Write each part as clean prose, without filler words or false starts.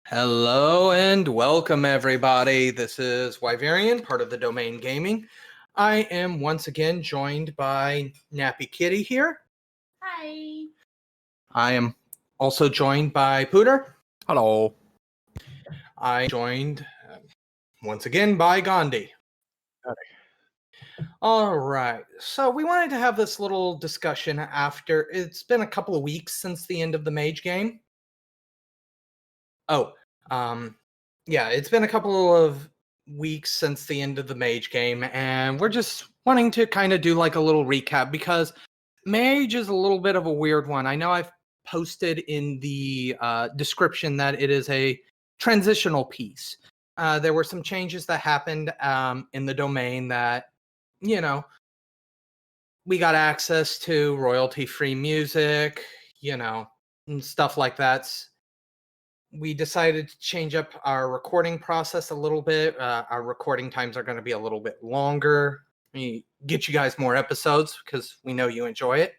Hello and welcome, everybody. This is Wyverian, part of the Domain Gaming. I am once again joined by Nappy Kitty here. Hi. I am also joined by Pooter. Hello. I am joined once again by Gandhi. Howdy. All right. So we wanted to have this little discussion after it's been a couple of weeks since the end of the Mage game. Yeah, it's been a couple of weeks since the end of the Mage game, and we're just wanting to kind of do like a little recap because Mage is a little bit of a weird one. I know I've posted in the description that it is a transitional piece. There were some changes that happened in the domain that, we got access to royalty-free music, and stuff like that. We decided to change up our recording process a little bit. Our recording times are going to be a little bit longer. We get you guys more episodes because we know you enjoy it.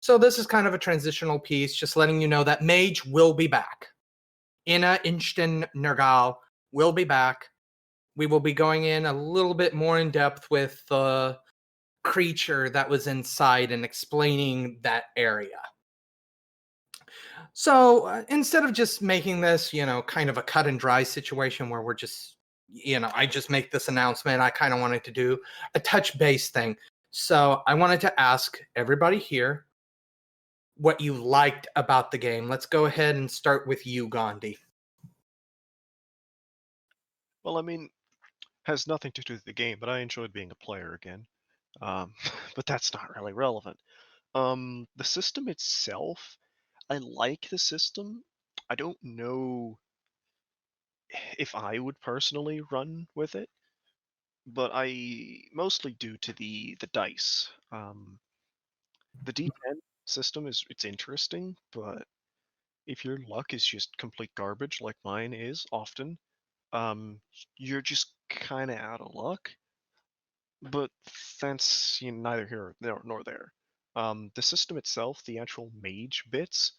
So this is kind of a transitional piece, just letting you know that Mage will be back. Insten Nergal will be back. We will be going in a little bit more in depth with the creature that was inside and explaining that area. So instead of just making this, kind of a cut and dry situation where we're just, I just make this announcement, I kind of wanted to do a touch base thing. So I wanted to ask everybody here what you liked about the game. Let's go ahead and start with you, Gandhi. Well, has nothing to do with the game, but I enjoyed being a player again. But that's not really relevant. The system itself, I like the system. I don't know if I would personally run with it, but I mostly due to the dice. The D10 system it's interesting, but if your luck is just complete garbage like mine is often, um, you're just kind of out of luck. But that's neither here nor there. The system itself, the actual mage bits,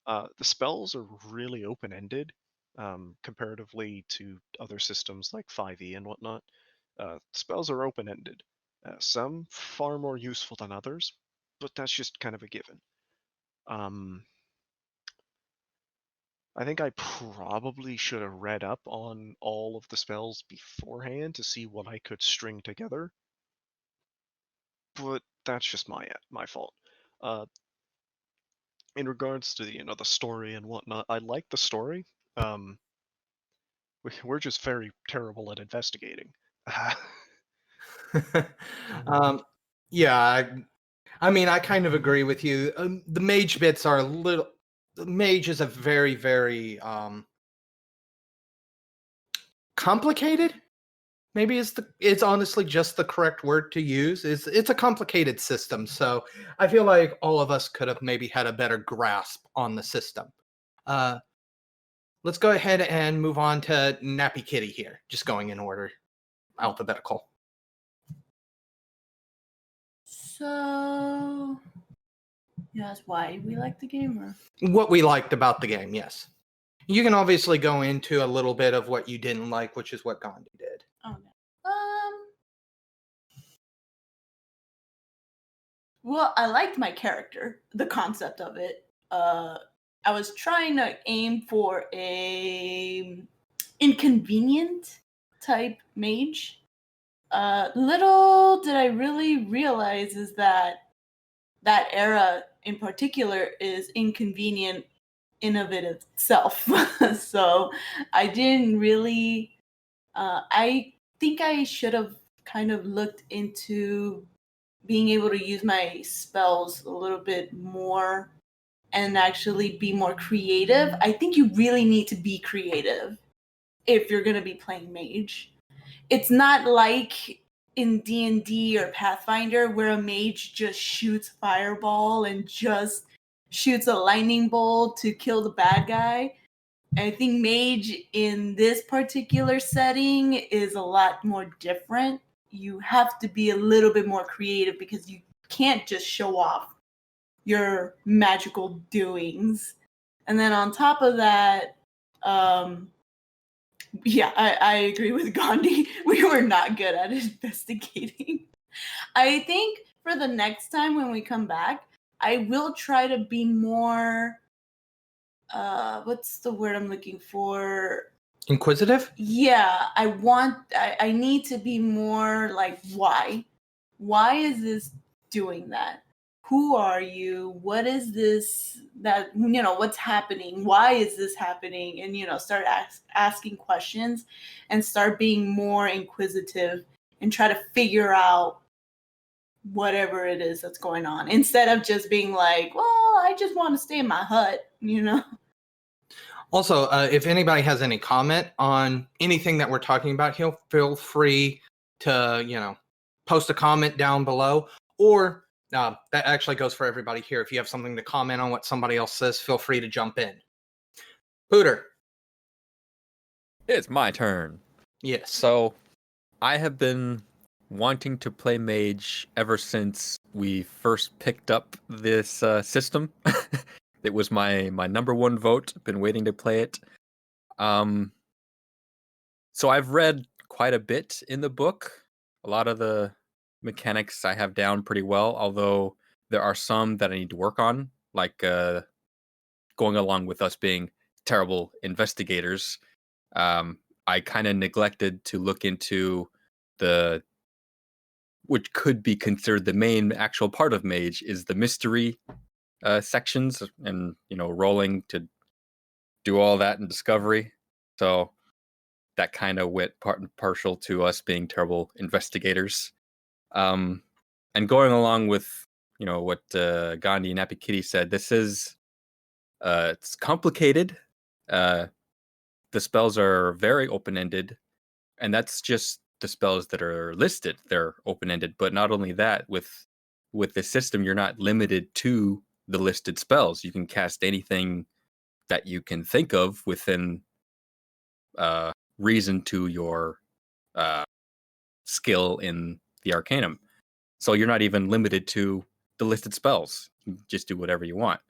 the spells are really open-ended comparatively to other systems like 5e and whatnot. Spells are open-ended. Some far more useful than others, but that's just kind of a given. I think I probably should have read up on all of the spells beforehand to see what I could string together, but that's just my fault. In regards to the story and whatnot, I like the story. We're just very terrible at investigating. Yeah, I kind of agree with you. The mage bits are the mage is a very, very complicated. Maybe it's honestly just the correct word to use. It's a complicated system, so I feel like all of us could have maybe had a better grasp on the system. Let's go ahead and move on to Nappy Kitty here, just going in order, alphabetical. So, you asked why we like the game, or What we liked about the game, yes. You can obviously go into a little bit of what you didn't like, which is what Gandhi did. okay. Well, I liked my character, the concept of it. I was trying to aim for a inconvenient type mage. Little did I really realize is that era in particular is inconvenient in of it itself. So I didn't really. I think I should have kind of looked into being able to use my spells a little bit more and actually be more creative. I think you really need to be creative if you're going to be playing mage. It's not like in D&D or Pathfinder where a mage just shoots fireball and just shoots a lightning bolt to kill the bad guy. I think mage in this particular setting is a lot more different. You have to be a little bit more creative because you can't just show off your magical doings. And then on top of that, Yeah, I agree with Gandhi. We were not good at investigating. I think for the next time when we come back, I will try to be more what's the word I'm looking for? Inquisitive? Yeah, I need to be more like why? Why is this doing that? Who are you? What is this that what's happening? Why is this happening? And start asking questions and start being more inquisitive and try to figure out whatever it is that's going on instead of just being like, well, I just want to stay in my hut. Also, if anybody has any comment on anything that we're talking about here, feel free to, post a comment down below. Or that actually goes for everybody here. If you have something to comment on what somebody else says, feel free to jump in. Pooter. It's my turn. Yes. So, I have been wanting to play mage ever since we first picked up this system. It was my number one vote. Been waiting to play it. So I've read quite a bit in the book. A lot of the mechanics I have down pretty well, although there are some that I need to work on, like going along with us being terrible investigators. I kind of neglected to look into the which could be considered the main actual part of mage is the mystery sections and rolling to do all that in discovery. So that kind of went part and partial to us being terrible investigators. And going along with what Gandhi and Epikitty said, this is it's complicated. The spells are very open-ended, and that's just the spells that are listed. They're open-ended, but not only that, with the system, you're not limited to the listed spells. You can cast anything that you can think of within reason to your skill in the Arcanum. So you're not even limited to the listed spells. You can just do whatever you want.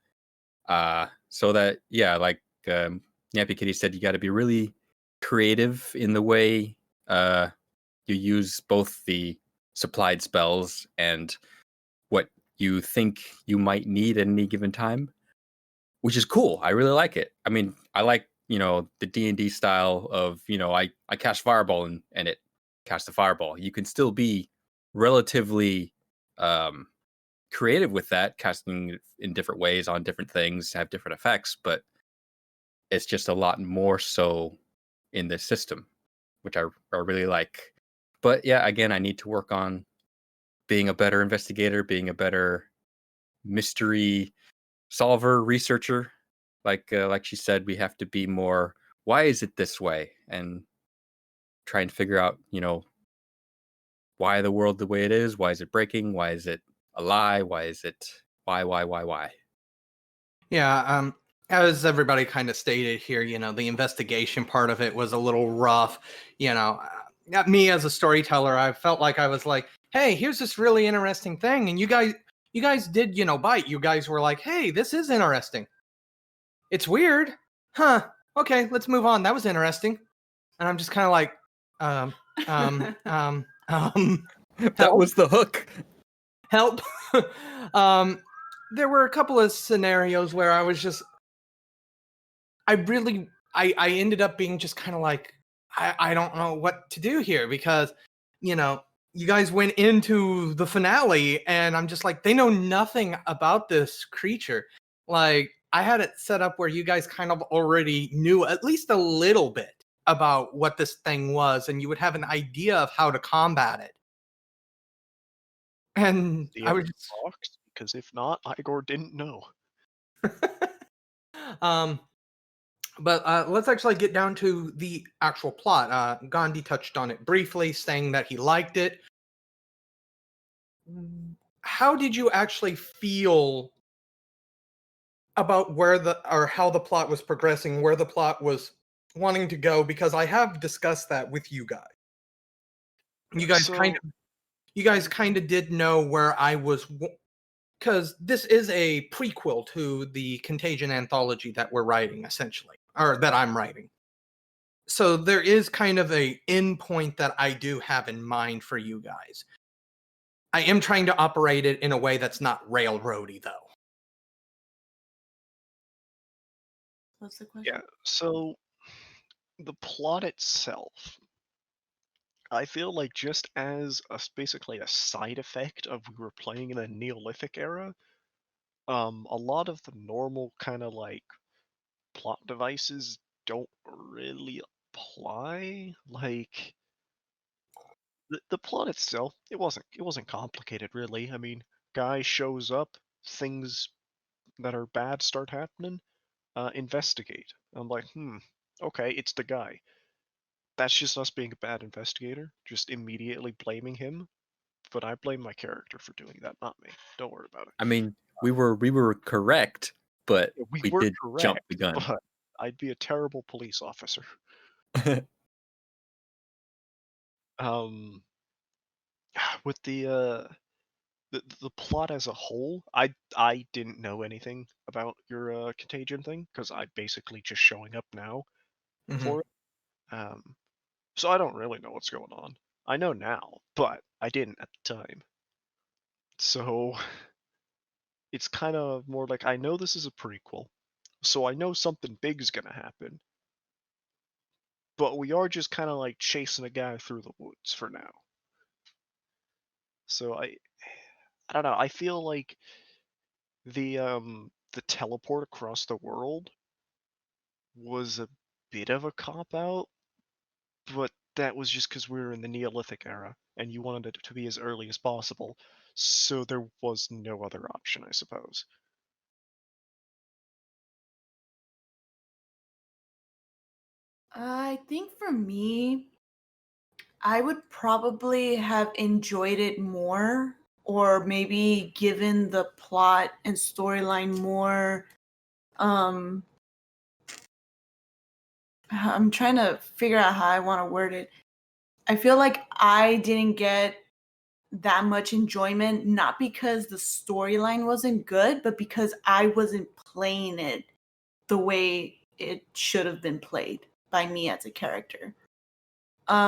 So that, yeah, like Nappy Kitty said, you got to be really creative in the way you use both the supplied spells and what you think you might need at any given time, which is cool. I really like it. I mean, I like, the D&D style of, I cast Fireball and it casts a Fireball. You can still be relatively creative with that, casting in different ways on different things, have different effects, but it's just a lot more so in this system, which I really like. But yeah, again, I need to work on being a better investigator, being a better mystery solver, researcher. Like she said, we have to be more, why is it this way? And try and figure out, why the world the way it is, why is it breaking? Why is it a lie? Why is it why? Yeah, as everybody kind of stated here, the investigation part of it was a little rough. Me as a storyteller, I felt like I was like, hey, here's this really interesting thing. And you guys did, bite. You guys were like, hey, this is interesting. It's weird. Huh. Okay, let's move on. That was interesting. And I'm just kind of like, That was the hook. help. There were a couple of scenarios where I was just, I ended up being just kind of like, I don't know what to do here because, you guys went into the finale and I'm just like, they know nothing about this creature. Like, I had it set up where you guys kind of already knew at least a little bit about what this thing was and you would have an idea of how to combat it. And The I end was of just, the box, because if not, Igor didn't know. but let's actually get down to the actual plot. Gandhi touched on it briefly, saying that he liked it. How did you actually feel about how the plot was progressing, where the plot was wanting to go? Because I have discussed that with you guys. You guys kind of did know where I was, because this is a prequel to the Contagion anthology that we're writing, essentially. or that I'm writing. So there is kind of a endpoint that I do have in mind for you guys. I am trying to operate it in a way that's not railroady, though. What's the question? Yeah. So the plot itself, I feel like just as basically a side effect of we were playing in the Neolithic era, a lot of the normal kind of like plot devices don't really apply. Like the plot itself, it wasn't complicated really. I mean, guy shows up, things that are bad start happening, investigate. I'm like, okay, it's the guy. That's just us being a bad investigator, just immediately blaming him. But I blame my character for doing that, not me. Don't worry about it. I mean, we were correct, but Yeah, we we were did jump correct, the gun. but I'd be a terrible police officer. Um, with the plot as a whole, I didn't know anything about your contagion thing because I basically just showing up now Mhm. for it. So I don't really know what's going on. I know now, but I didn't at the time. So it's kind of more like I know this is a prequel, so I know something big is gonna happen, but we are just kind of like chasing a guy through the woods for now. So I don't know. I feel like the teleport across the world was a bit of a cop out, but that was just because we were in the Neolithic era and you wanted it to be as early as possible, so there was no other option, I suppose. I think for me, I would probably have enjoyed it more, or maybe given the plot and storyline more. Um, I'm trying to figure out how I want to word it. I feel like I didn't get that much enjoyment, not because the storyline wasn't good, but because I wasn't playing it the way it should have been played by me as a character.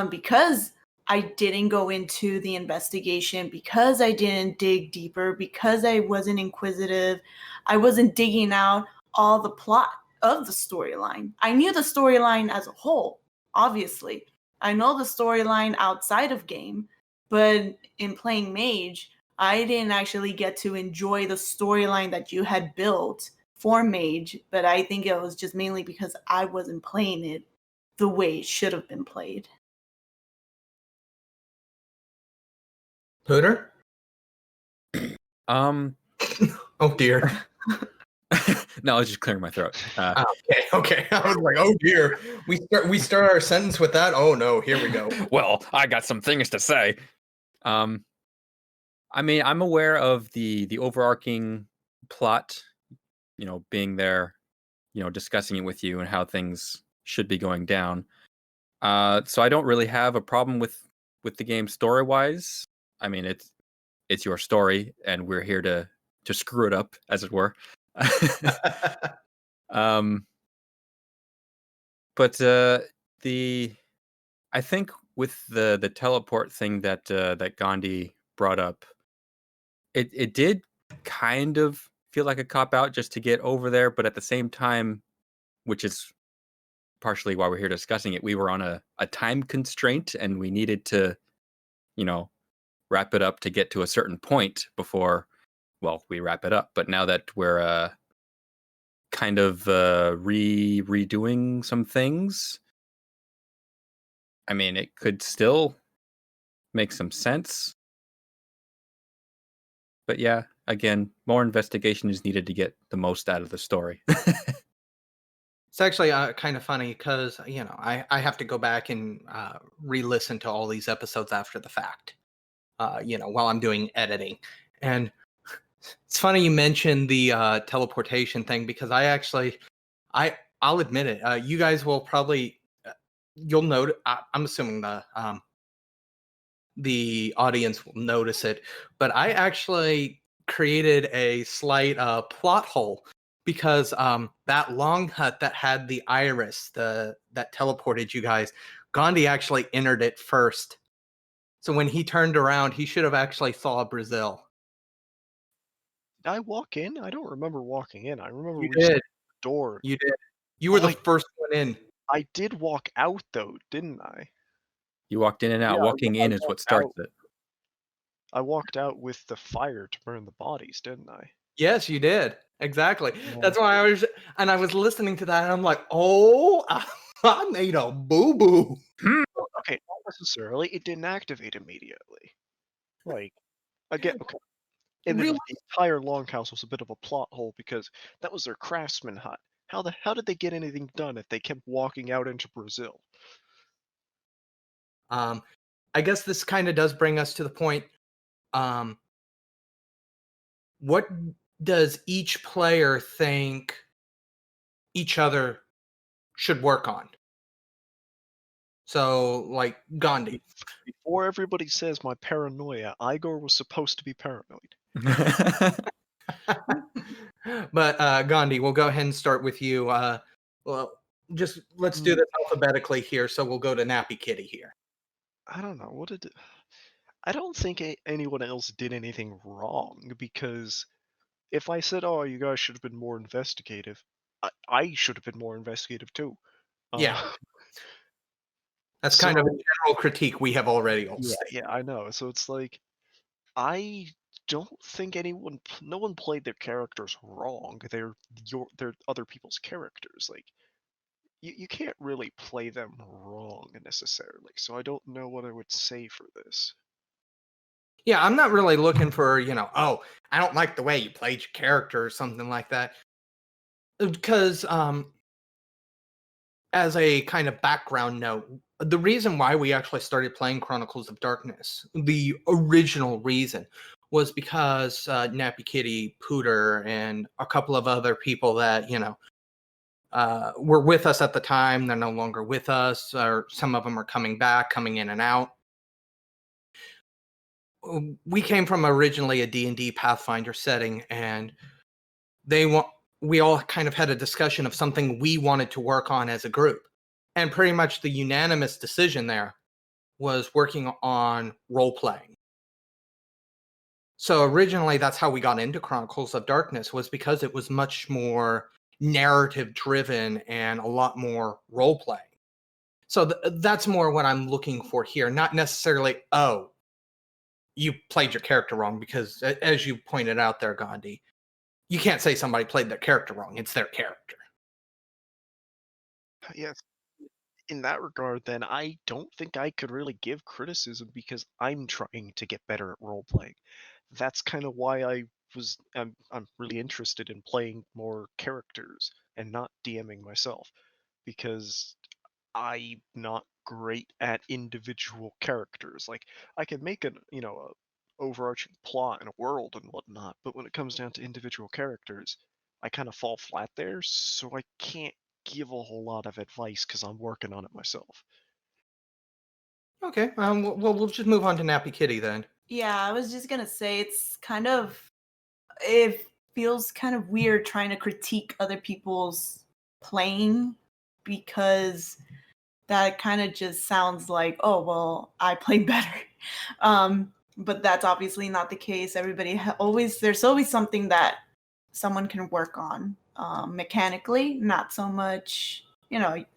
Because I didn't go into the investigation, because I didn't dig deeper, because I wasn't inquisitive, I wasn't digging out all the plot of the storyline. I knew the storyline as a whole, obviously. I know the storyline outside of game, but in playing Mage, I didn't actually get to enjoy the storyline that you had built for Mage, but I think it was just mainly because I wasn't playing it the way it should have been played. Hooter? Um, Oh dear. no, I was just clearing my throat. Okay. I was like, oh dear. We start our sentence with that. Oh no, here we go. Well, I got some things to say. I mean, I'm aware of the overarching plot, being there, discussing it with you and how things should be going down. So I don't really have a problem with the game story wise. I mean, it's your story, and we're here to screw it up, as it were. um, but I think with the teleport thing that Gandhi brought up, it did kind of feel like a cop out just to get over there, but at the same time, which is partially why we're here discussing it, we were on a time constraint and we needed to, you know, wrap it up to get to a certain point before, well, we wrap it up. But now that we're kind of redoing some things, I mean, it could still make some sense. But yeah, again, more investigation is needed to get the most out of the story. It's actually kind of funny because I have to go back and re-listen to all these episodes after the fact. While I'm doing editing, and it's funny you mentioned the teleportation thing because I'll admit it. You guys will probably you'll note. I'm assuming the audience will notice it, but I actually created a slight plot hole because that long hut that had the iris, that teleported you guys, Gandhi actually entered it first. So when he turned around, he should have actually saw Brazil. Did I walk in? I don't remember walking in. I remember You we saw did. the door. You did. You were Oh, the first one in. I did walk out though, didn't I? You walked in and out. Yeah, Walking I in is what walked starts out. it. I walked out with the fire to burn the bodies, didn't I? Yes, you did. Exactly. Yeah. That's why I was listening to that and I'm like, oh, I made a boo-boo. Okay, not necessarily. It didn't activate immediately. Like, again, okay. And then Really? the entire longhouse was a bit of a plot hole because that was their craftsman hut. How did they get anything done if they kept walking out into Brazil? I guess this kind of does bring us to the point. What does each player think each other should work on? So, like Gandhi. Before everybody says my paranoia, Igor was supposed to be paranoid. But Gandhi, we'll go ahead and start with you. Well, just let's do this alphabetically here. So we'll go to Nappy Kitty here. I don't know. I don't think anyone else did anything wrong because if I said, "Oh, you guys should have been more investigative," I should have been more investigative too. Yeah. That's kind of a So general critique we have already all stated. yeah, I know. So it's like I don't think no one played their characters wrong. They're other people's characters. Like you can't really play them wrong necessarily. So I don't know what I would say for this. Yeah, I'm not really looking for, oh, I don't like the way you played your character or something like that. Because as a kind of background note, the reason why we actually started playing Chronicles of Darkness, the original reason, was because Nappy Kitty, Pooter, and a couple of other people that, were with us at the time. They're no longer with us, or some of them are coming back, coming in and out. We came from originally a D&D Pathfinder setting, and we all kind of had a discussion of something we wanted to work on as a group. And pretty much the unanimous decision there was working on role playing. So originally that's how we got into Chronicles of Darkness, was because it was much more narrative driven and a lot more role playing. So that's more what I'm looking for here, not necessarily, oh, you played your character wrong, because as you pointed out there, Gandhi, you can't say somebody played their character wrong. It's their character. Yes. In that regard, then I don't think I could really give criticism because I'm trying to get better at role playing. That's kind of why I'm really interested in playing more characters and not DMing myself because I'm not great at individual characters. Like I can make a overarching plot and a world and whatnot, but when it comes down to individual characters, I kind of fall flat there, so I can't give a whole lot of advice because I'm working on it myself. Okay, we'll just move on to Nappy Kitty then. Yeah, I was just gonna say it feels kind of weird trying to critique other people's playing because that kind of just sounds like, oh well, I played better. But that's obviously not the case. Everybody there's always something that someone can work on mechanically, not so much,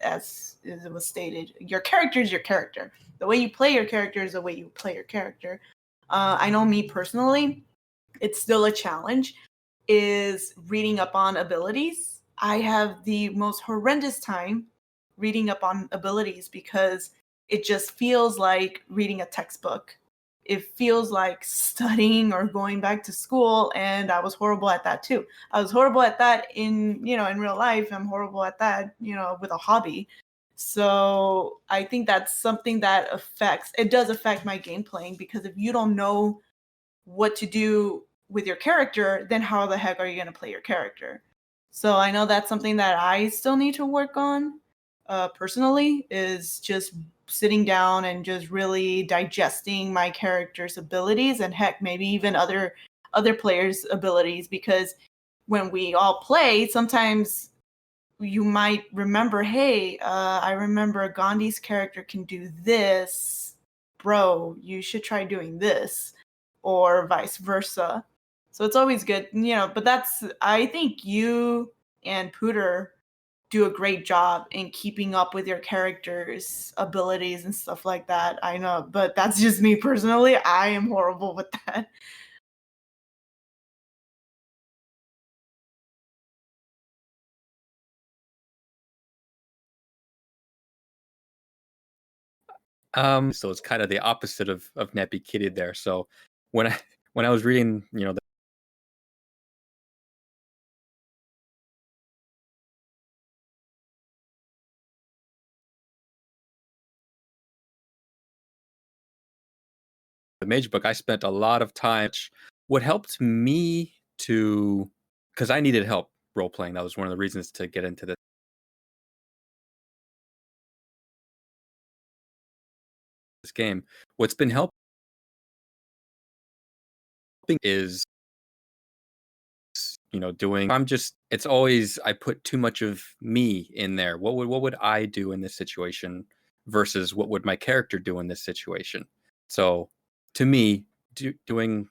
as it was stated. Your character is your character. The way you play your character is the way you play your character. I know me personally, it's still a challenge, is reading up on abilities. I have the most horrendous time reading up on abilities because it just feels like reading a textbook. It feels like studying or going back to school, and I was horrible at that too. I was horrible at that in real life. I'm horrible at that, with a hobby. So I think that's something that does affect my game playing, because if you don't know what to do with your character, then how the heck are you going to play your character? So I know that's something that I still need to work on personally, is just sitting down and just really digesting my character's abilities, and heck, maybe even other players' abilities, because when we all play, sometimes you might remember, hey, I remember Gandhi's character can do this. Bro, you should try doing this. Or vice versa. So it's always good, but I think you and Pooter do a great job in keeping up with your characters' abilities and stuff like that. I know, but that's just me personally. I am horrible with that. So it's kind of the opposite of Nappy Kitty there. So when I was reading, the Mage book, I spent a lot of time. What helped me to, because I needed help role playing. That was one of the reasons to get into this game. What's been helping is doing, it's always, I put too much of me in there. What would I do in this situation versus what would my character do in this situation? So to me, doing,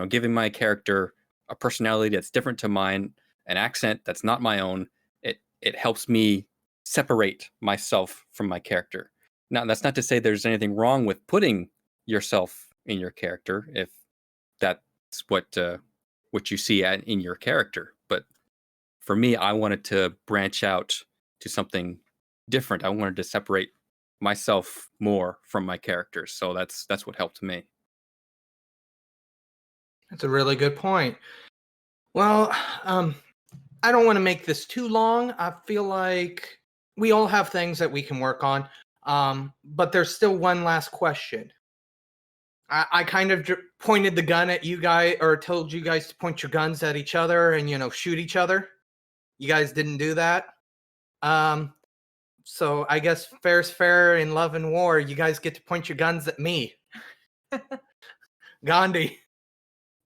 giving my character a personality that's different to mine, an accent that's not my own, it helps me separate myself from my character. Now, that's not to say there's anything wrong with putting yourself in your character if that's what you see in your character. But for me, I wanted to branch out to something different. I wanted to separate myself more from my characters. So that's what helped me. That's a really good point. Well, I don't want to make this too long. I feel like we all have things that we can work on. But there's still one last question. I kind of pointed the gun at you guys, or told you guys to point your guns at each other and shoot each other. You guys didn't do that. So I guess fair's fair in love and war. You guys get to point your guns at me. Gandhi,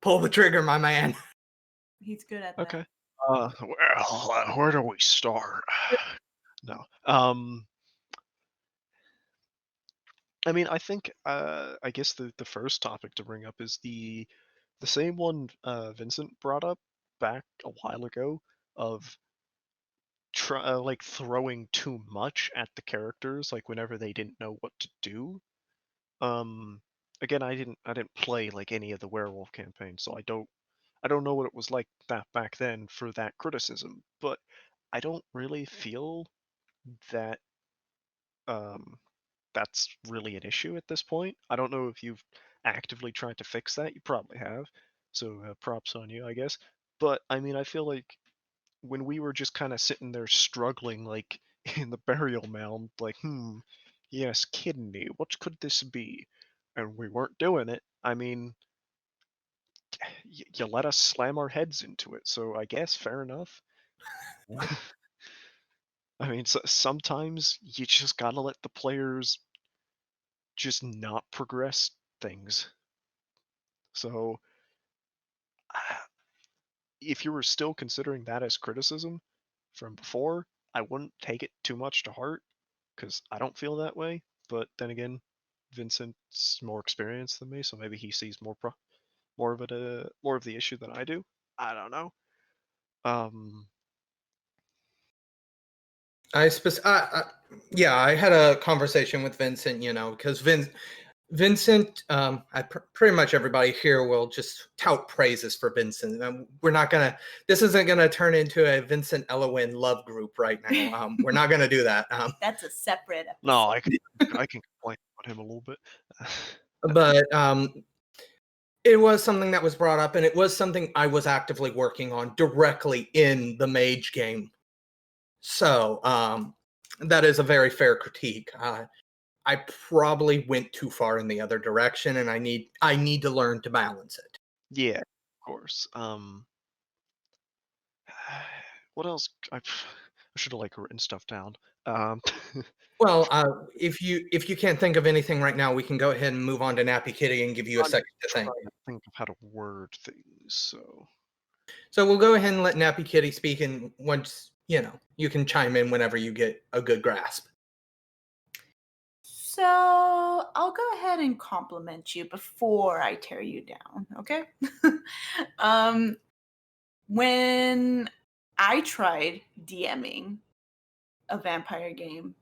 pull the trigger, my man. He's good at that. Okay. Well, where do we start? No. I mean, I think I guess the first topic to bring up is the same one Vincent brought up back a while ago of like throwing too much at the characters, like whenever they didn't know what to do. Again, I didn't play like any of the werewolf campaigns, so I don't know what it was like that back then for that criticism, but I don't really feel that that's really an issue at this point. I don't know if you've actively tried to fix that. You probably have, so props on you, I guess. But I mean, I feel like when we were just kind of sitting there struggling, like in the burial mound, like, yes, kidney, what could this be? And we weren't doing it. I mean, you let us slam our heads into it, so I guess fair enough. I mean, sometimes you just gotta let the players just not progress things. So, if you were still considering that as criticism from before, I wouldn't take it too much to heart, because I don't feel that way. But then again, Vincent's more experienced than me, so maybe he sees more of the issue than I do. I don't know. Yeah, I had a conversation with Vincent, because Vincent, pretty much everybody here will just tout praises for Vincent. This isn't gonna turn into a Vincent Elowin love group right now. We're not gonna do that. That's a separate episode. No, I can complain about him a little bit. But it was something that was brought up, and it was something I was actively working on directly in the Mage game. So that is a very fair critique. I probably went too far in the other direction, and I need to learn to balance it. Yeah, of course. What else? I should have written stuff down. Well, if you can't think of anything right now, we can go ahead and move on to Nappy Kitty and give you a second to think. Think of how to word things. So, So we'll go ahead and let Nappy Kitty speak, and once you can chime in whenever you get a good grasp. So I'll go ahead and compliment you before I tear you down, okay? um, when I tried DMing a vampire game,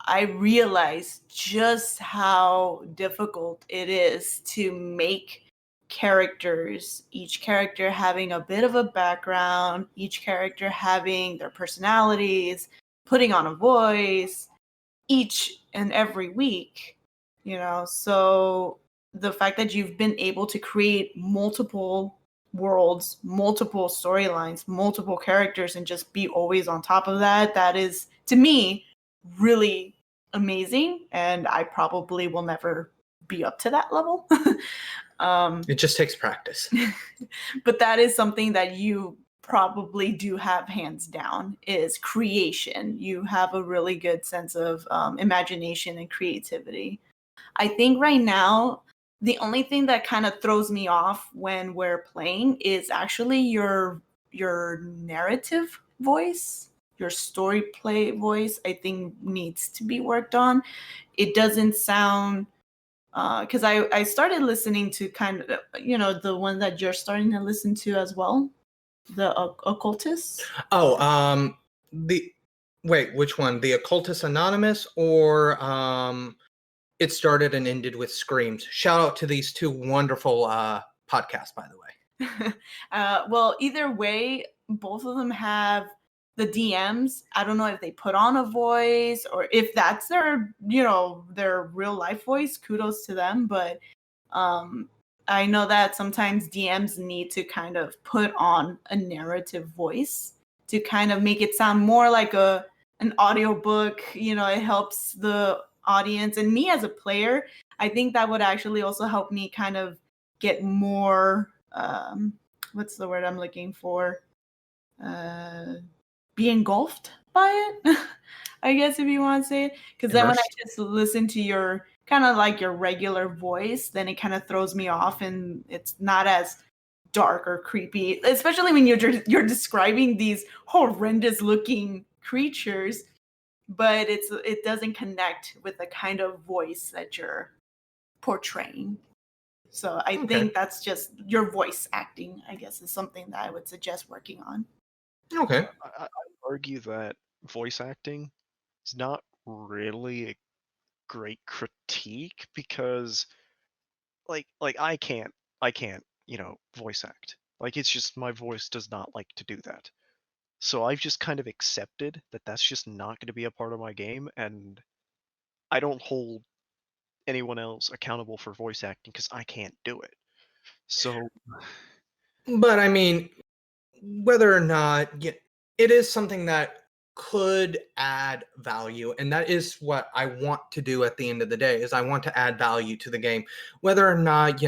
I realized just how difficult it is to make characters, each character having a bit of a background, each character having their personalities, putting on a voice each and every week, So the fact that you've been able to create multiple worlds, multiple storylines, multiple characters, and just be always on top of that is, to me, really amazing. And I probably will never be up to that level. It just takes practice. But that is something that you probably do have hands down, is creation. You have a really good sense of imagination and creativity. I think right now, the only thing that kind of throws me off when we're playing is actually your narrative voice, your story play voice. I think needs to be worked on. It doesn't sound because I started listening to kind of the one that you're starting to listen to as well, the occultist. Oh, which one? The Occultist Anonymous, or It Started and Ended with Screams? Shout out to these two wonderful podcasts, by the way. Well, either way, both of them have the DMs. I don't know if they put on a voice or if that's their real life voice. Kudos to them, but I know that sometimes DMs need to kind of put on a narrative voice to kind of make it sound more like an audiobook. It helps the audience and me as a player. I think that would actually also help me kind of get more what's the word I'm looking for? Be engulfed by it, I guess, if you want to say it. Because then when I just listen to your kind of like your regular voice, then it kind of throws me off and it's not as dark or creepy, especially when you're describing these horrendous looking creatures, but it doesn't connect with the kind of voice that you're portraying. So I think that's just your voice acting, I guess, is something that I would suggest working on. Okay. I argue that voice acting is not really a great critique because like I can't voice act. Like it's just my voice does not like to do that. So I've just kind of accepted that that's just not going to be a part of my game, and I don't hold anyone else accountable for voice acting because I can't do it. So But I mean, whether or not it is something that could add value, and that is what I want to do at the end of the day, is I want to add value to the game, whether or not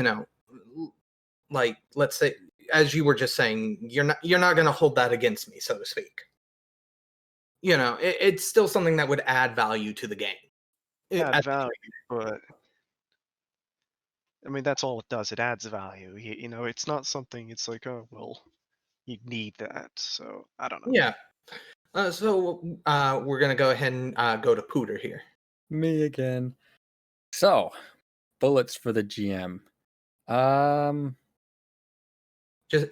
like, let's say, as you were just saying, you're not going to hold that against me, so to speak. It's still something that would add value to the game. add value, but I mean that's all it does. It adds value. It's not something. It's like, oh well, you need that. So I don't know. Yeah. So we're gonna go ahead and go to Pooter here. Me again. So, bullets for the GM.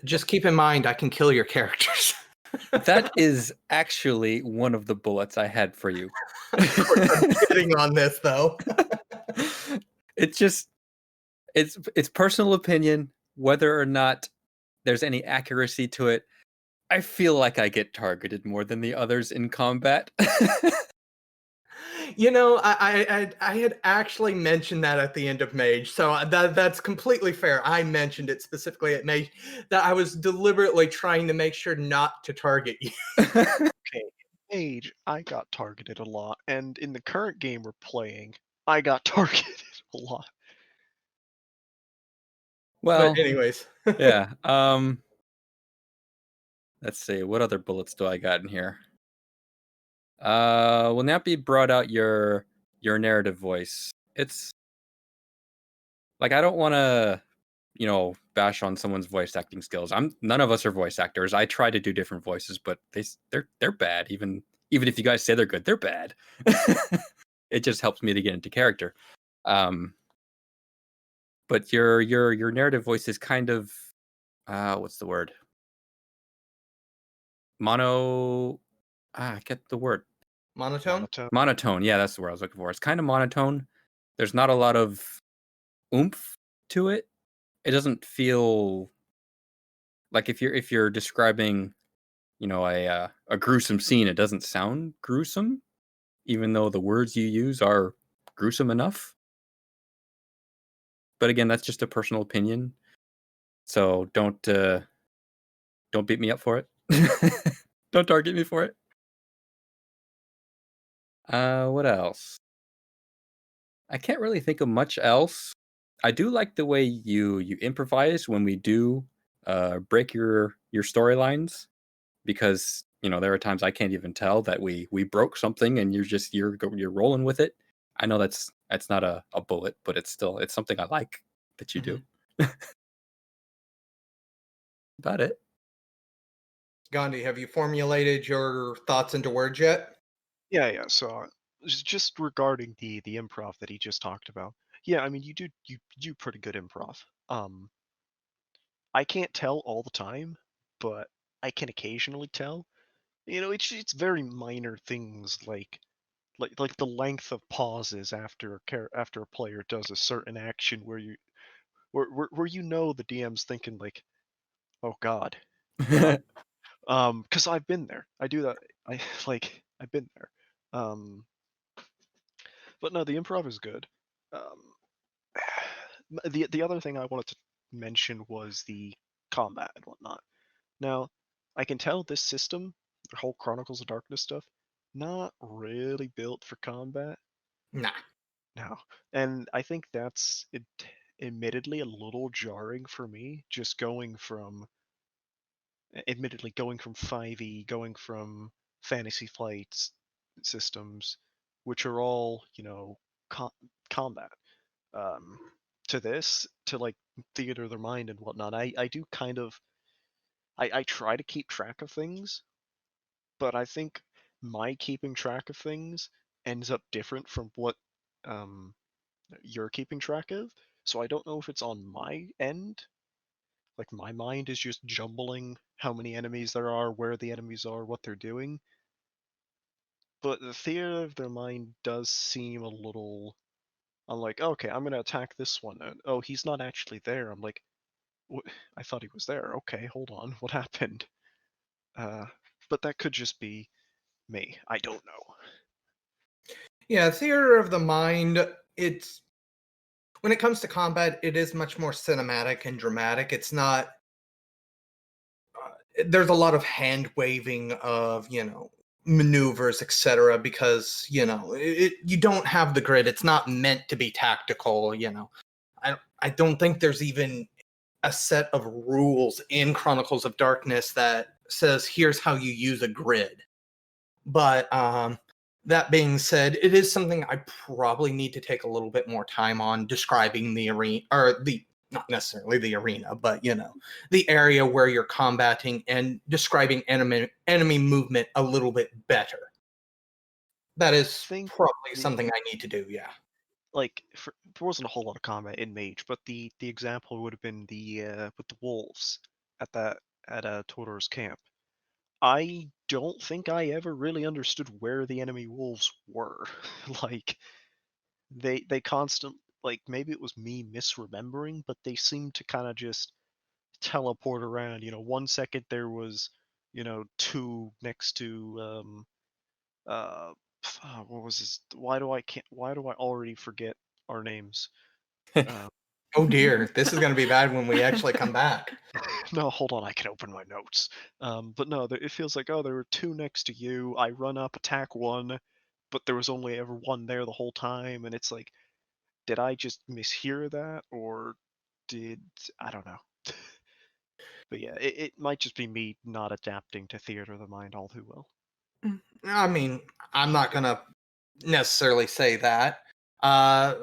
Just keep in mind, I can kill your characters. That is actually one of the bullets I had for you. Of course, I'm kidding on this, though. It's personal opinion, whether or not there's any accuracy to it. I feel like I get targeted more than the others in combat. I had actually mentioned that at the end of Mage, so that's completely fair. I mentioned it specifically at Mage, that I was deliberately trying to make sure not to target you. Okay, Mage, I got targeted a lot, and in the current game we're playing, I got targeted a lot. Well, But anyways. yeah. Let's see, what other bullets do I got in here? Well, Nappy brought out your narrative voice. It's like I don't want to bash on someone's voice acting skills. None of us are voice actors. I try to do different voices, but they're bad. Even if you guys say they're good, they're bad. It just helps me to get into character. But your narrative voice is kind of what's the word? Get the word. Monotone? Monotone. Yeah, that's the word I was looking for. It's kind of monotone. There's not a lot of oomph to it. It doesn't feel like if you're describing, a gruesome scene, it doesn't sound gruesome, even though the words you use are gruesome enough. But again, that's just a personal opinion. So don't beat me up for it. Don't target me for it. What else? I can't really think of much else. I do like the way you improvise when we do break your storylines, because there are times I can't even tell that we broke something, and you're rolling with it. I know that's not a bullet, but it's something I like that you do. About it. Gandhi, have you formulated your thoughts into words yet? Yeah. So just regarding the improv that he just talked about. Yeah, I mean you do pretty good improv. I can't tell all the time, but I can occasionally tell. It's very minor things like the length of pauses after after a player does a certain action where where the DM's thinking like, oh God, because I've been there. I do that. I've been there. But no, the improv is good. Um, the other thing I wanted to mention was the combat and whatnot. Now, I can tell this system, the whole Chronicles of Darkness stuff, not really built for combat. Nah. No, and I think that's admittedly a little jarring for me, just admittedly going from 5e, going from Fantasy Flight systems, which are all combat, um, to this, to like Theater of the Mind and whatnot. I do kind of I try to keep track of things, but I think my keeping track of things ends up different from what um, you're keeping track of. So I don't know if it's on my end. Like my mind is just jumbling how many enemies there are, where the enemies are, what they're doing. But the theater of their mind does seem a little. I'm like, okay, I'm gonna attack this one. And, oh, he's not actually there. I'm like, I thought he was there. Okay, hold on, what happened? But that could just be me. I don't know. Yeah, Theater of the Mind, it's when it comes to combat, it is much more cinematic and dramatic. It's not there's a lot of hand waving of, maneuvers, etc., because, you don't have the grid. It's not meant to be tactical, I don't think there's even a set of rules in Chronicles of Darkness that says here's how you use a grid. But that being said, it is something I probably need to take a little bit more time on describing the arena, or not necessarily the arena, but the area where you're combating, and describing enemy movement a little bit better. That is probably something I need to do. Yeah. Like there wasn't a whole lot of combat in Mage, but the example would have been the with the wolves at Todor's camp. I don't think I ever really understood where the enemy wolves were. Like they constant, like, maybe it was me misremembering, but they seemed to kind of just teleport around. 1 second there was, two next to what was this? Why do I already forget our names? Oh dear, this is going to be bad when we actually come back. No, hold on, I can open my notes. But no, it feels like, oh, there were two next to you. I run up, attack one, but there was only ever one there the whole time, and it's like, did I just mishear that, or I don't know. But yeah, it might just be me not adapting to Theater of the Mind all too well. I mean, I'm not going to necessarily say that. Uh,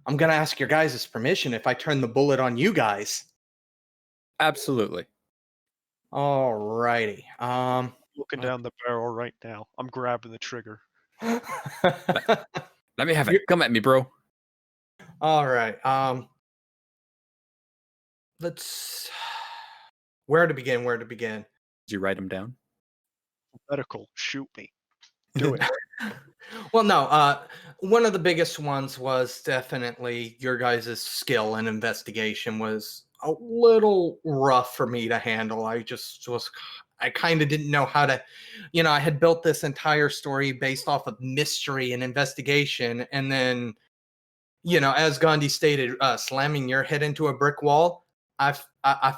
I'm gonna ask your guys' permission if I turn the bullet on you guys. Absolutely. Alrighty. Looking down the barrel right now. I'm grabbing the trigger. Let me have You're- it. Come at me, bro. All right. Let's. Where to begin? Where to begin? Did you write them down? Medical, shoot me. Do it. Well, no. One of the biggest ones was definitely your guys' skill and investigation was a little rough for me to handle. I kind of didn't know how to, I had built this entire story based off of mystery and investigation, and then, as Gandhi stated, slamming your head into a brick wall. I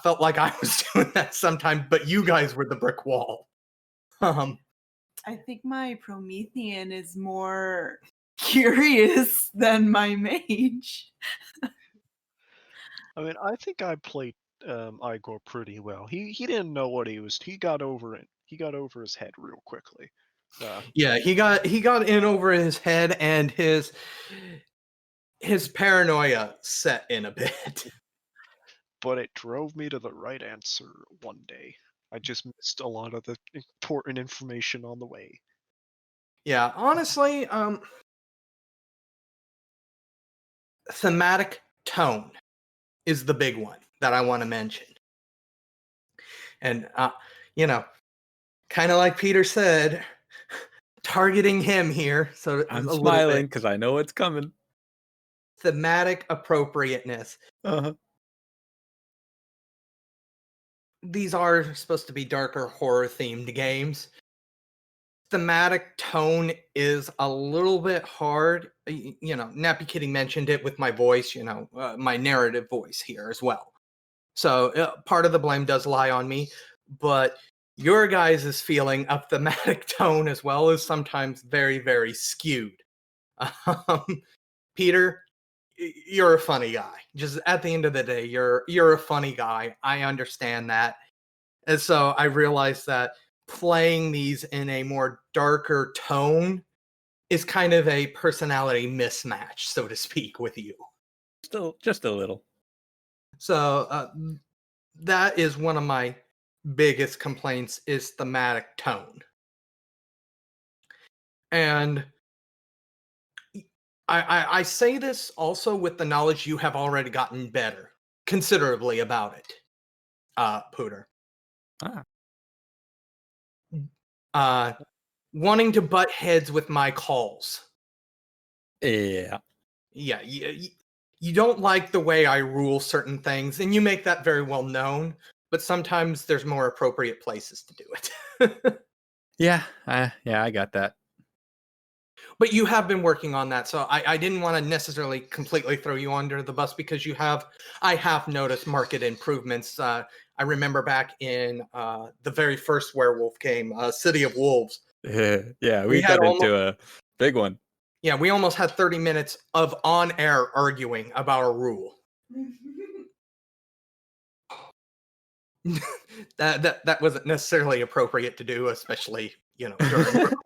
felt like I was doing that sometimes, but you guys were the brick wall. I think my Promethean is more curious than my mage. I mean, I think I played Igor pretty well. He didn't know what he was. He got over it. He got over his head real quickly. Yeah, he got in over his head, and his paranoia set in a bit. But it drove me to the right answer one day. I just missed a lot of the important information on the way. Yeah, honestly, thematic tone is the big one that I want to mention. And kind of like Peter said, targeting him here. So I'm a little smiling bit because I know it's coming. thematic appropriateness. Uh-huh. These are supposed to be darker horror themed games. Thematic tone is a little bit hard. Nappy Kitty mentioned it with my voice, my narrative voice here as well. So part of the blame does lie on me, but your guys' feeling of thematic tone as well is sometimes very, very skewed. Peter, you're a funny guy. Just at the end of the day, you're a funny guy. I understand that. And so I realized that playing these in a more darker tone is kind of a personality mismatch, so to speak, with you. Still, just a little. So that is one of my biggest complaints is thematic tone. And I say this also with the knowledge you have already gotten better considerably about it, Pooter. Wanting to butt heads with my calls. Yeah. Yeah, you don't like the way I rule certain things, and you make that very well known, but sometimes there's more appropriate places to do it. Yeah, I got that. But you have been working on that, so I didn't want to necessarily completely throw you under the bus because I have noticed market improvements. I remember back in the very first werewolf game, City of Wolves. Yeah, We we had got into a big one. Yeah, we almost had 30 minutes of on-air arguing about a rule. that wasn't necessarily appropriate to do, especially during recording.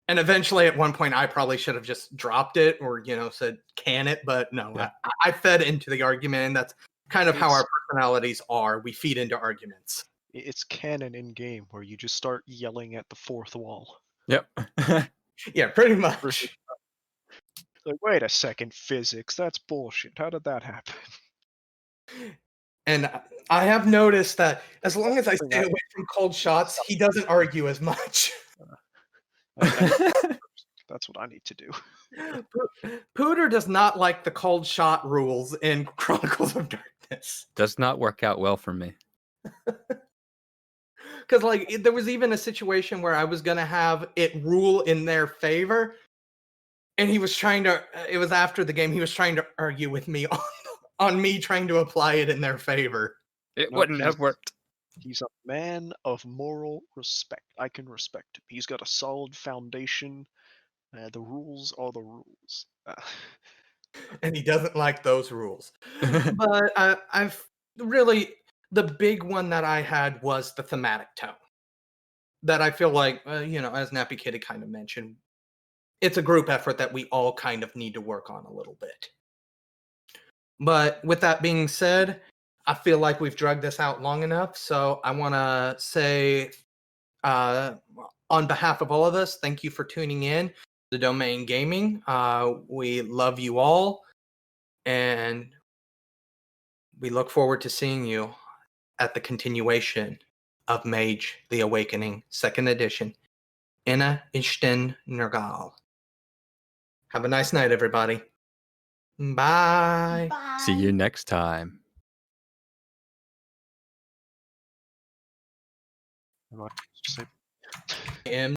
And eventually, at one point, I probably should have just dropped it or said can it, but no, Yeah. I fed into the argument, and that's kind of how our personalities are. We feed into arguments. It's canon in game where you just start yelling at the fourth wall. Yep. Yeah, pretty much. Like, wait a second, physics, that's bullshit. How did that happen? And I have noticed that as long as I stay away from cold shots, he doesn't argue as much. That's what I need to do. Pooter does not like the cold shot rules in Chronicles of Darkness. Does not work out well for me. Because there was even a situation where I was going to have it rule in their favor, and he was trying to, it was after the game, he was trying to argue with me on me trying to apply it in their favor. It wouldn't have worked. He's a man of moral respect. I can respect him. He's got a solid foundation. The rules are the rules. And he doesn't like those rules. But I've really, the big one that I had was the thematic tone. That I feel like, as Nappy Kitty kind of mentioned, it's a group effort that we all kind of need to work on a little bit. But with that being said, I feel like we've dragged this out long enough. So I want to say, on behalf of all of us, thank you for tuning in to Domain Gaming. We love you all, and we look forward to seeing you at the continuation of Mage the Awakening, 2nd edition. Insten Nergal. Have a nice night, everybody. Bye. Bye. See you next time. Just say I am